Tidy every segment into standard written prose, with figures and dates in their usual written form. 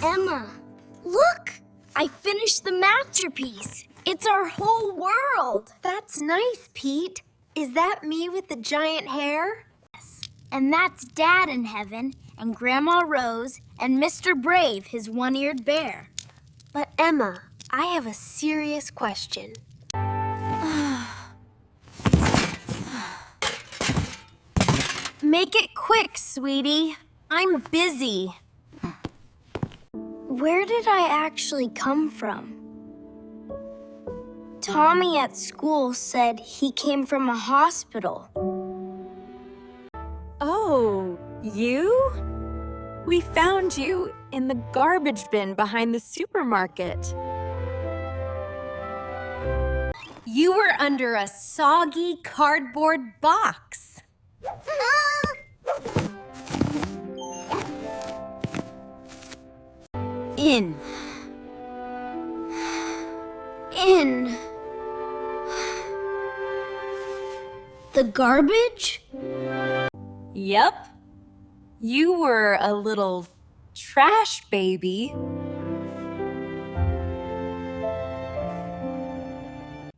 Emma, look! I finished the masterpiece. It's our whole world. That's nice, Pete. Is that me with the giant hair? Yes. And that's Dad in heaven, and Grandma Rose, and Mr. Brave, his one-eared bear. But Emma, I have a serious question. Make it quick, sweetie. I'm busy. Where did I actually come from? Tommy at school said he came from a hospital. Oh, you? We found you in the garbage bin behind the supermarket. You were under a soggy cardboard box. In. The garbage? Yep. You were a little trash baby.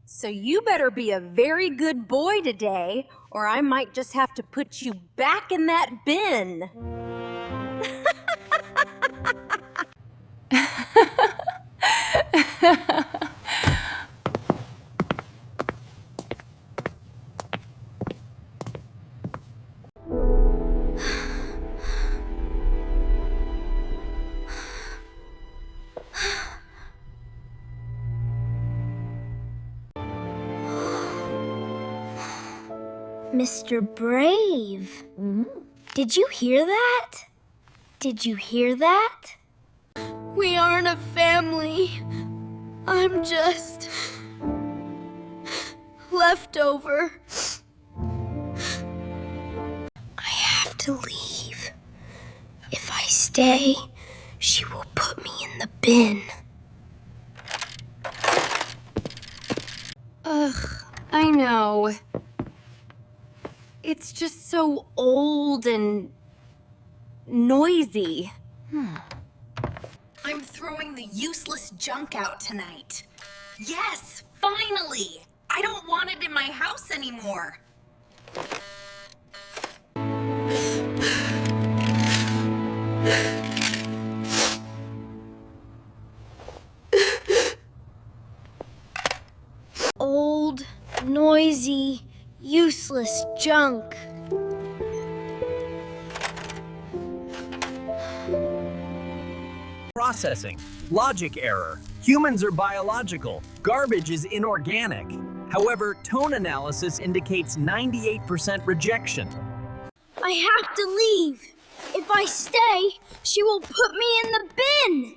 So you better be a very good boy today, or I might just have to put you back in that bin. Mr. Brave. Did you hear that? Did you hear that? We aren't a family. I'm just leftover. I have to leave. If I stay, she will put me in the bin. Ugh, I know. It's just so old and noisy. I'm throwing the useless junk out tonight. Yes, finally! I don't want it in my house anymore. Old, noisy, useless junk. Processing. Logic error. Humans are biological. Garbage is inorganic. However, tone analysis indicates 98% rejection. I have to leave. If I stay, she will put me in the bin.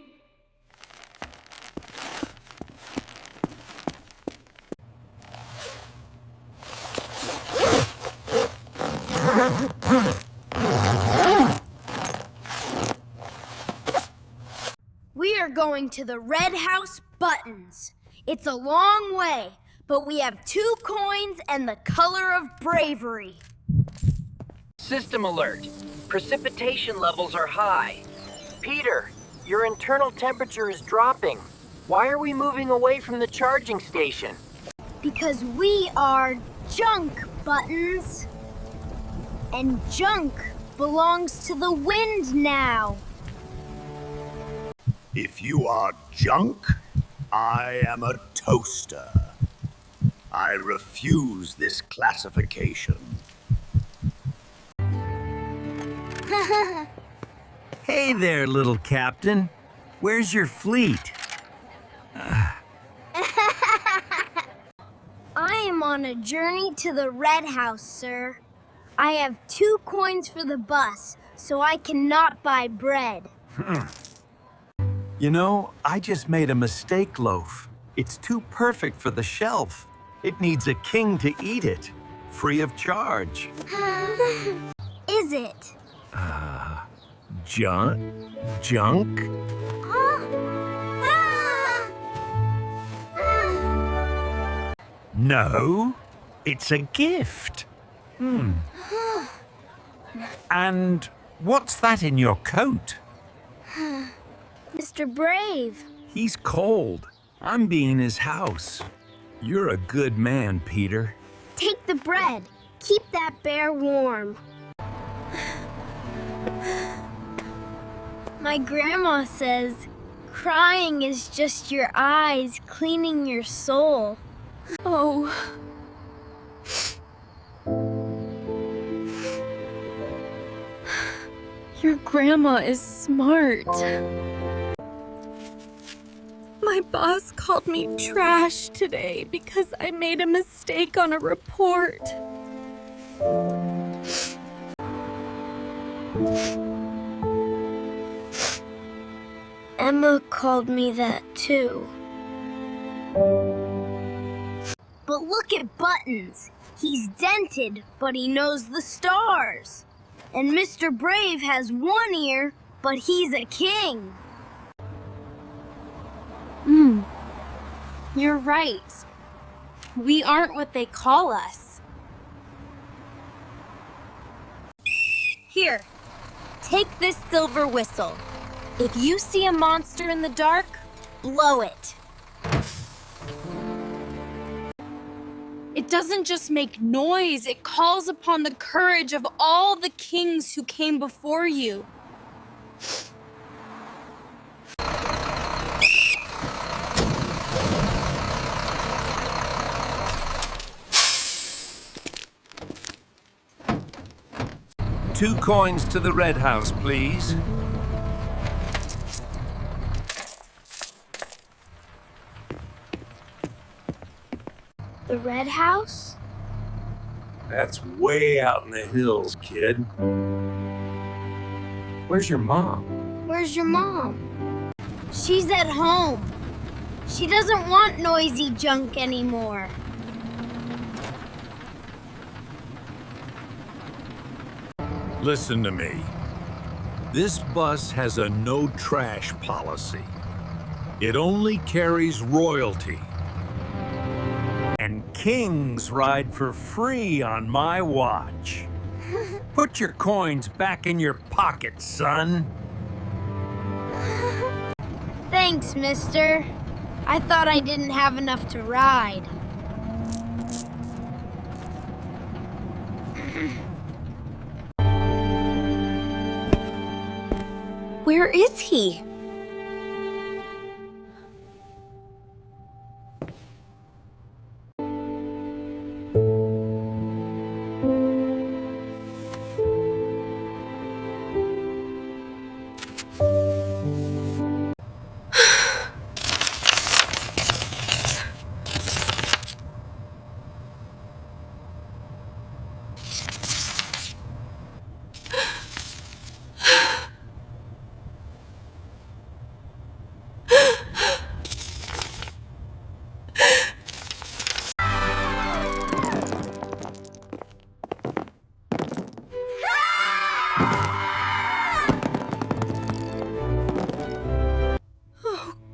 We are going to the Red House Buttons. It's a long way, but we have 2 coins and the color of bravery. System alert. Precipitation levels are high. Peter, your internal temperature is dropping. Why are we moving away from the charging station? Because we are junk, Buttons. And junk belongs to the wind now. If you are junk, I am a toaster. I refuse this classification. Hey there, little captain. Where's your fleet? I am on a journey to the Red House, sir. I have 2 coins for the bus, so I cannot buy bread. You know, I just made a mistake loaf. It's too perfect for the shelf. It needs a king to eat it, free of charge. Is it? Junk? No, it's a gift. And what's that in your coat? Mr. Brave. He's cold. I'm being his house. You're a good man, Peter. Take the bread. Keep that bear warm. My grandma says crying is just your eyes cleaning your soul. Oh. Your grandma is smart. My boss called me trash today because I made a mistake on a report. Emma called me that too. But look at Buttons. He's dented, but he knows the stars. And Mr. Brave has one ear, but he's a king. You're right. We aren't what they call us. Here, take this silver whistle. If you see a monster in the dark, blow it. It doesn't just make noise, it calls upon the courage of all the kings who came before you. Two coins to the Red House, please. The Red House? That's way out in the hills, kid. Where's your mom? Where's your mom? She's at home. She doesn't want noisy junk anymore. Listen to me. This bus has a no trash policy. It only carries royalty. And kings ride for free on my watch. Put your coins back in your pocket, son. Thanks, mister. I thought I didn't have enough to ride. Where is he?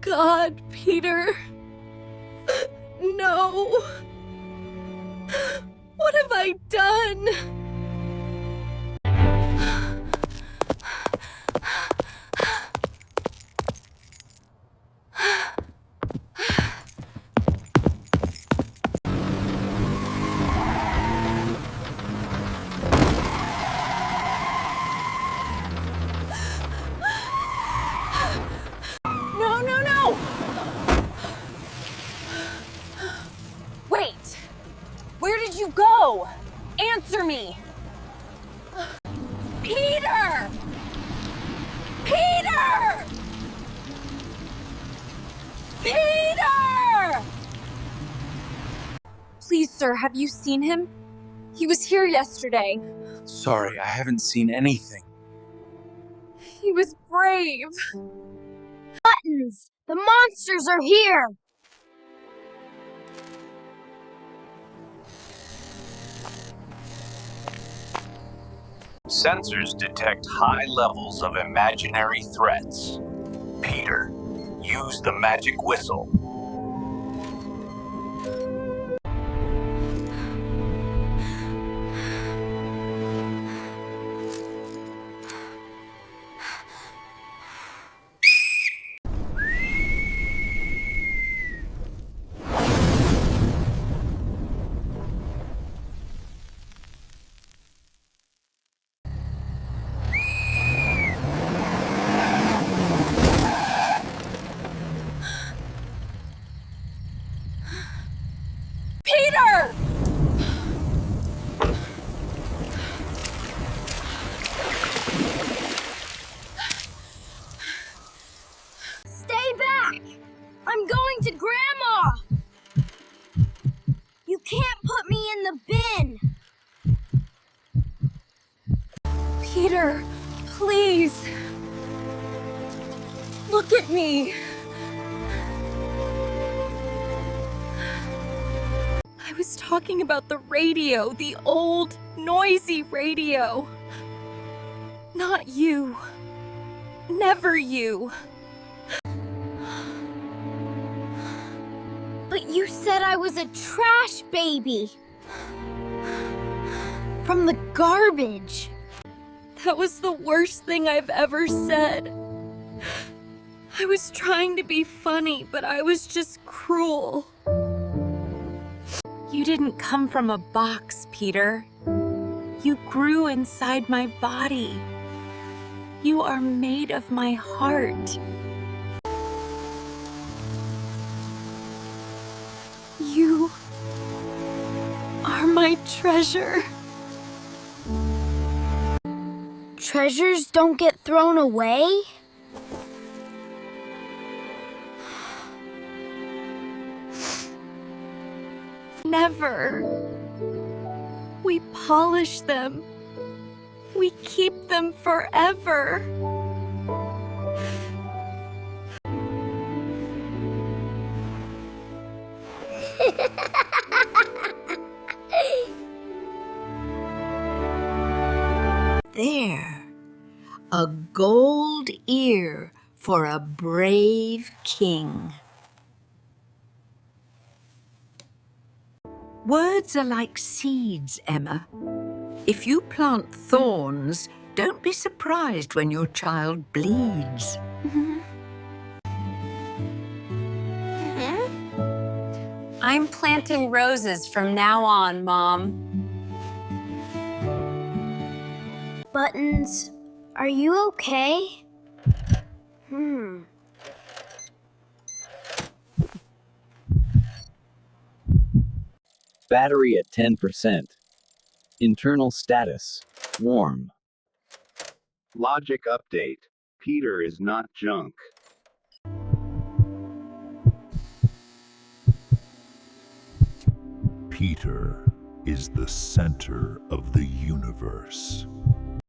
God, Peter. No. What have I done? No, no, no! Wait! Where did you go? Answer me! Peter! Peter! Peter! Please, sir, have you seen him? He was here yesterday. Sorry, I haven't seen anything. He was brave. Buttons! The monsters are here! Sensors detect high levels of imaginary threats. Peter, use the magic whistle. I'm going to Grandma! You can't put me in the bin! Peter, please. Look at me. I was talking about the radio, the old, noisy radio. Not you. Never you. But you said I was a trash baby. From the garbage. That was the worst thing I've ever said. I was trying to be funny, but I was just cruel. You didn't come from a box, Peter. You grew inside my body. You are made of my heart. You are my treasure. Treasures don't get thrown away? Never. We polish them. We keep them forever. There, a gold ear for a brave king. Words are like seeds, Emma. If you plant thorns, don't be surprised when your child bleeds. I'm planting roses from now on, Mom. Buttons, are you okay? Battery at 10%. Internal status, warm. Logic update. Peter is not junk. Peter is the center of the universe.